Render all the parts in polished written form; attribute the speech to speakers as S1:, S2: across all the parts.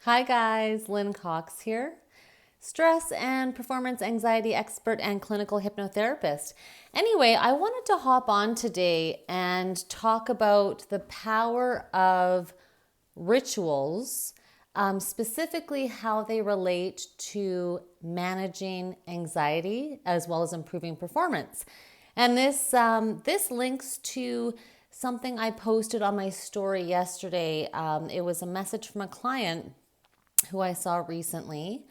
S1: Hi guys, Lynn Cox here, stress and performance anxiety expert and clinical hypnotherapist. Anyway, I wanted to hop on today and talk about the power of rituals, specifically how they relate to managing anxiety as well as improving performance. And this links to something I posted on my story yesterday. It was a message from a client who I saw recently,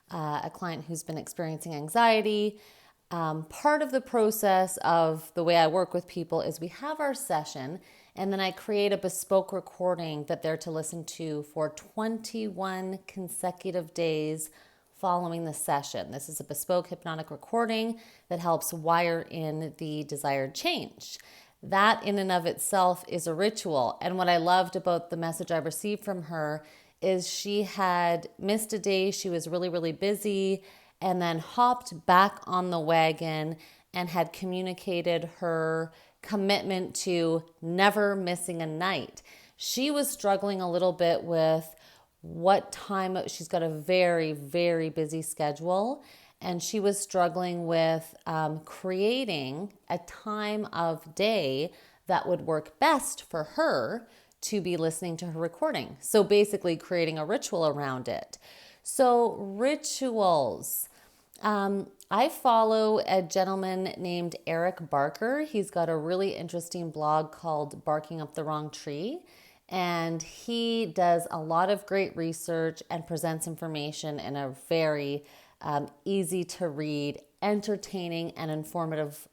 S1: a client who's been experiencing anxiety. Part of the process of the way I work with people is we have our session, and then I create a bespoke recording that they're to listen to for 21 consecutive days following the session. This is a bespoke hypnotic recording that helps wire in the desired change. That in and of itself is a ritual. And what I loved about the message I received from her is she had missed a day. She was really, really busy and then hopped back on the wagon and had communicated her commitment to never missing a night. She was struggling a little bit with what time. She's got a very, very busy schedule, and she was struggling with creating a time of day that would work best for her to be listening to her recording. So basically creating a ritual around it. So rituals. I follow a gentleman named Eric Barker. He's got a really interesting blog called Barking Up the Wrong Tree. And he does a lot of great research and presents information in a very easy to read, entertaining, and informative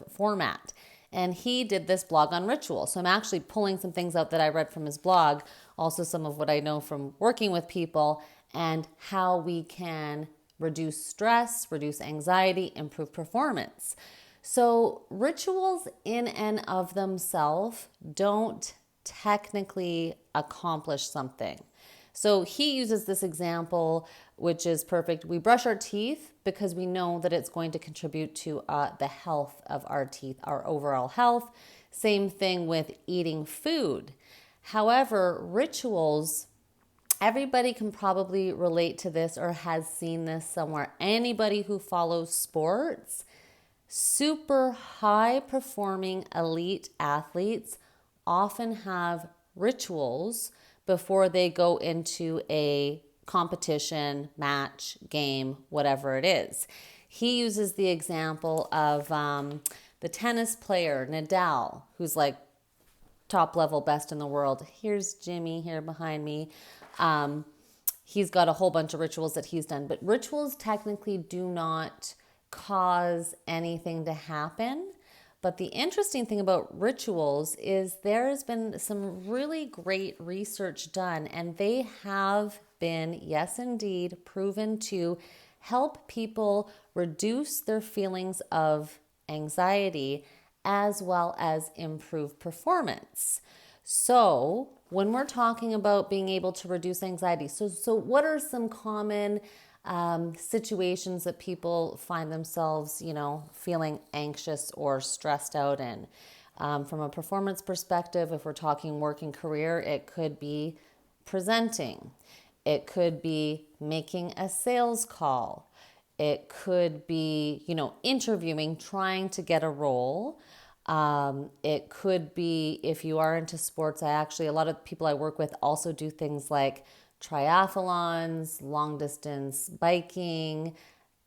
S1: format. And he did this blog on ritual. So I'm actually pulling some things out that I read from his blog, also some of what I know from working with people, and how we can reduce stress, reduce anxiety, improve performance. So rituals in and of themselves don't technically accomplish something. So he uses this example, which is perfect. We brush our teeth because we know that it's going to contribute to the health of our teeth, our overall health. Same thing with eating food. However, rituals, everybody can probably relate to this or has seen this somewhere. Anybody who follows sports, super high performing elite athletes often have rituals before they go into a competition, match, game, whatever it is. He uses the example of the tennis player, Nadal, who's like top level best in the world. Here's Jimmy here behind me. He's got a whole bunch of rituals that he's done, but rituals technically do not cause anything to happen. But the interesting thing about rituals is there has been some really great research done, and they have been, yes, indeed, proven to help people reduce their feelings of anxiety as well as improve performance. So when we're talking about being able to reduce anxiety, so what are some common situations that people find themselves, feeling anxious or stressed out in? From a performance perspective, if we're talking work and career, it could be presenting. It could be making a sales call. It could be, interviewing, trying to get a role. It could be, if you are into sports, a lot of people I work with also do things like triathlons, long distance biking,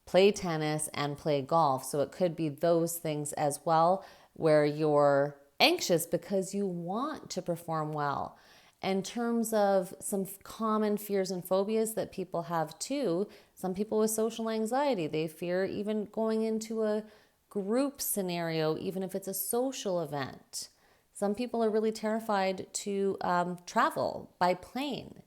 S1: play tennis, and play golf. So it could be those things as well, where you're anxious because you want to perform well. In terms of some common fears and phobias that people have too, some people with social anxiety, they fear even going into a group scenario, even if it's a social event. Some people are really terrified to travel by plane.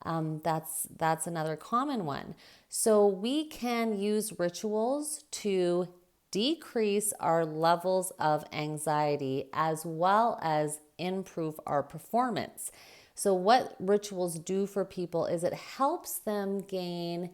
S1: That's another common one. So we can use rituals to decrease our levels of anxiety as well as improve our performance. So what rituals do for people is it helps them gain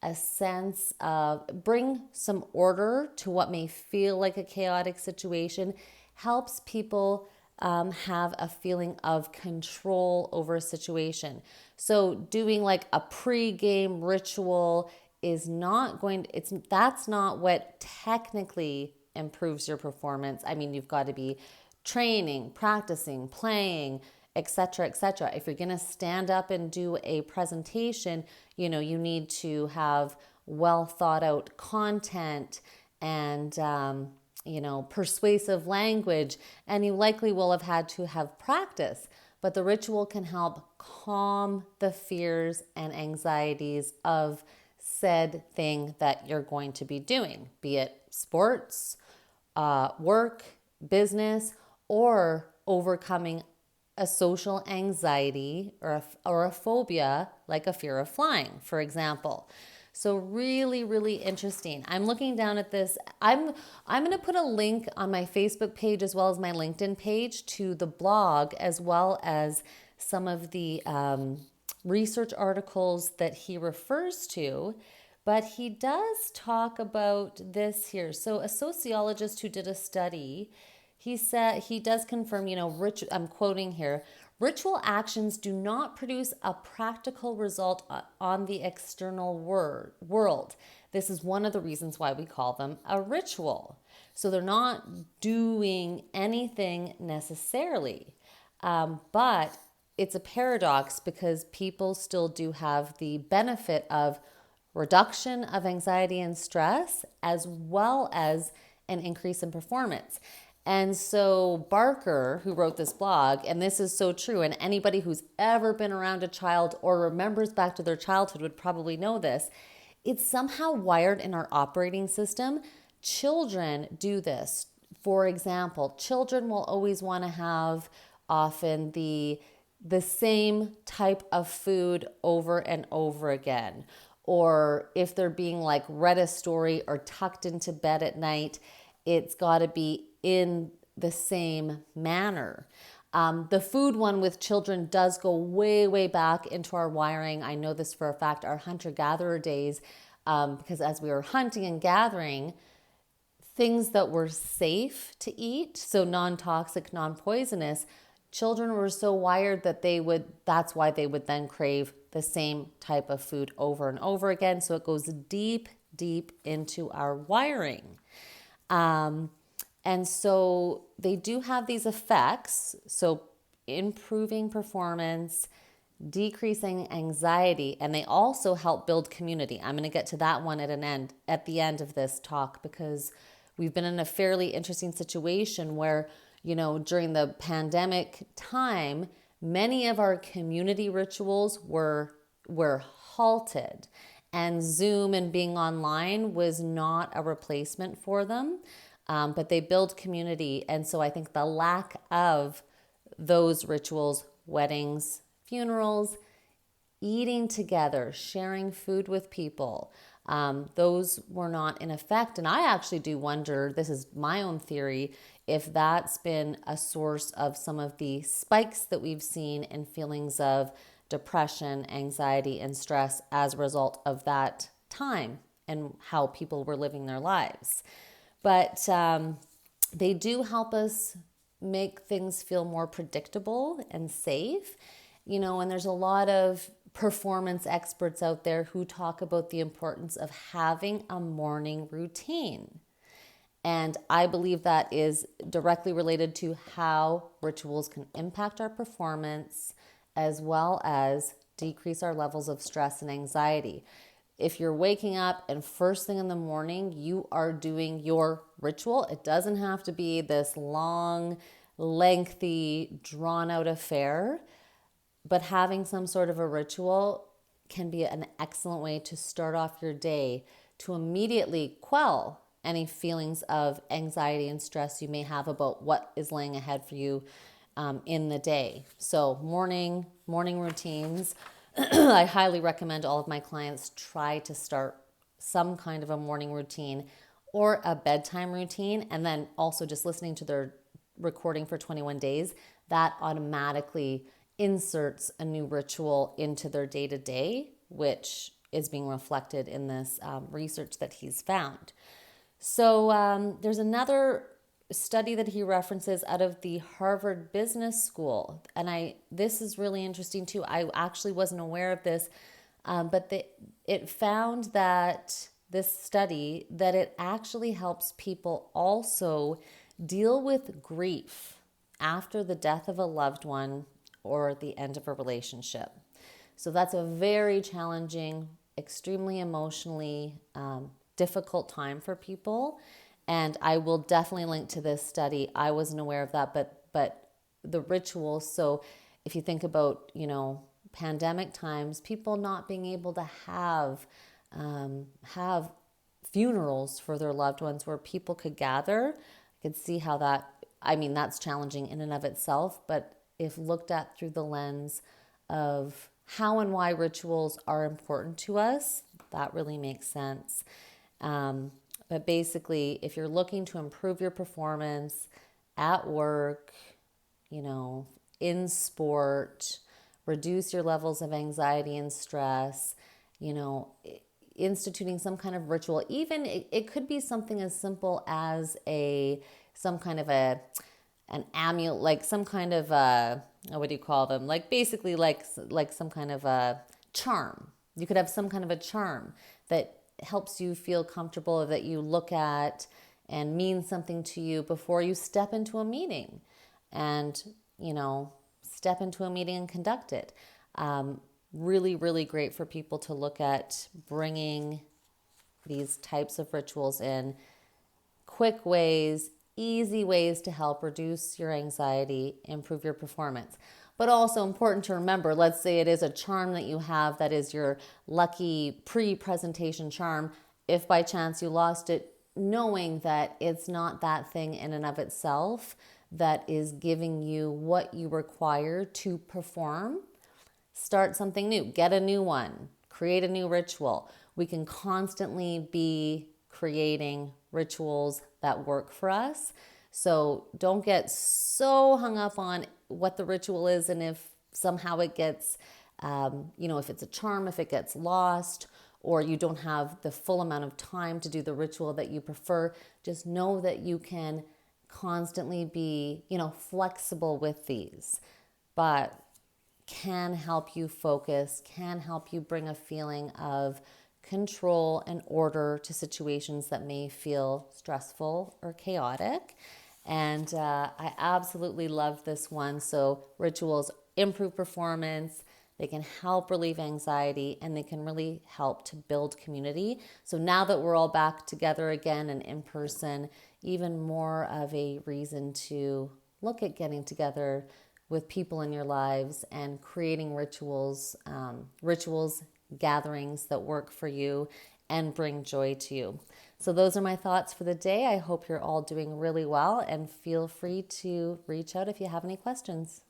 S1: a sense of, bring some order to what may feel like a chaotic situation, helps people have a feeling of control over a situation. So doing like a pre-game ritual is not going to, that's not what technically improves your performance. I mean, you've got to be training, practicing, playing, etc., etc. If you're going to stand up and do a presentation, you need to have well thought out content and persuasive language, and you likely will have had to have practice. But the ritual can help calm the fears and anxieties of said thing that you're going to be doing, be it sports, work, business, or overcoming a social anxiety or a phobia like a fear of flying, for example. So really, really interesting. I'm looking down at this. I'm going to put a link on my Facebook page as well as my LinkedIn page to the blog, as well as some of the research articles that he refers to. But he does talk about this here. So a sociologist who did a study, he said, he does confirm, I'm quoting here, ritual actions do not produce a practical result on the external world. This is one of the reasons why we call them a ritual. So they're not doing anything necessarily, but it's a paradox because people still do have the benefit of reduction of anxiety and stress, as well as an increase in performance. And so Barker, who wrote this blog, and this is so true, and anybody who's ever been around a child or remembers back to their childhood would probably know this, it's somehow wired in our operating system. Children do this. For example, children will always want to have often the same type of food over and over again. Or if they're being like read a story or tucked into bed at night, it's got to be in the same manner. The food one with children does go way, way back into our wiring. I know this for a fact, our hunter-gatherer days, because as we were hunting and gathering, things that were safe to eat, so non-toxic, non-poisonous, children were so wired that that's why they would then crave the same type of food over and over again. So it goes deep, deep into our wiring. And so they do have these effects. So improving performance, decreasing anxiety, and they also help build community. I'm going to get to that one at the end of this talk, because we've been in a fairly interesting situation where, during the pandemic time, many of our community rituals were halted, and Zoom and being online was not a replacement for them. But they build community. And so I think the lack of those rituals, weddings, funerals, eating together, sharing food with people, those were not in effect. And I actually do wonder, this is my own theory, if that's been a source of some of the spikes that we've seen in feelings of depression, anxiety, and stress as a result of that time and how people were living their lives. But they do help us make things feel more predictable and safe, and there's a lot of performance experts out there who talk about the importance of having a morning routine. And I believe that is directly related to how rituals can impact our performance, as well as decrease our levels of stress and anxiety. If you're waking up and first thing in the morning, you are doing your ritual, it doesn't have to be this long, lengthy, drawn-out affair, but having some sort of a ritual can be an excellent way to start off your day to immediately quell any feelings of anxiety and stress you may have about what is laying ahead for you in the day. So morning routines. I highly recommend all of my clients try to start some kind of a morning routine or a bedtime routine, and then also just listening to their recording for 21 days, that automatically inserts a new ritual into their day-to-day, which is being reflected in this research that he's found. So there's another study that he references out of the Harvard Business School. And this is really interesting too. I actually wasn't aware of this, but it found that this study that it actually helps people also deal with grief after the death of a loved one or the end of a relationship. So that's a very challenging, extremely emotionally difficult time for people. And I will definitely link to this study. I wasn't aware of that, but the rituals. So if you think about, pandemic times, people not being able to have funerals for their loved ones where people could gather, I could see how that's challenging in and of itself. But if looked at through the lens of how and why rituals are important to us, that really makes sense. But basically, if you're looking to improve your performance at work, in sport, reduce your levels of anxiety and stress, instituting some kind of ritual, even it could be something as simple as some kind of an amulet, like some kind of what do you call them? Like basically like some kind of a charm. You could have some kind of a charm that helps you feel comfortable, that you look at and means something to you before you step into a meeting and, step into a meeting and conduct it. Really, really great for people to look at bringing these types of rituals in. Quick ways, easy ways to help reduce your anxiety, improve your performance. But also important to remember, let's say it is a charm that you have that is your lucky pre-presentation charm. If by chance you lost it, knowing that it's not that thing in and of itself that is giving you what you require to perform, start something new, get a new one, create a new ritual. We can constantly be creating rituals that work for us. So don't get so hung up on what the ritual is, and if somehow it gets, if it's a charm, if it gets lost, or you don't have the full amount of time to do the ritual that you prefer, just know that you can constantly be, flexible with these, but can help you focus, can help you bring a feeling of control and order to situations that may feel stressful or chaotic. And I absolutely love this one. So rituals improve performance, they can help relieve anxiety, and they can really help to build community. So now that we're all back together again and in person, even more of a reason to look at getting together with people in your lives and creating rituals, gatherings that work for you and bring joy to you. So those are my thoughts for the day. I hope you're all doing really well, and feel free to reach out if you have any questions.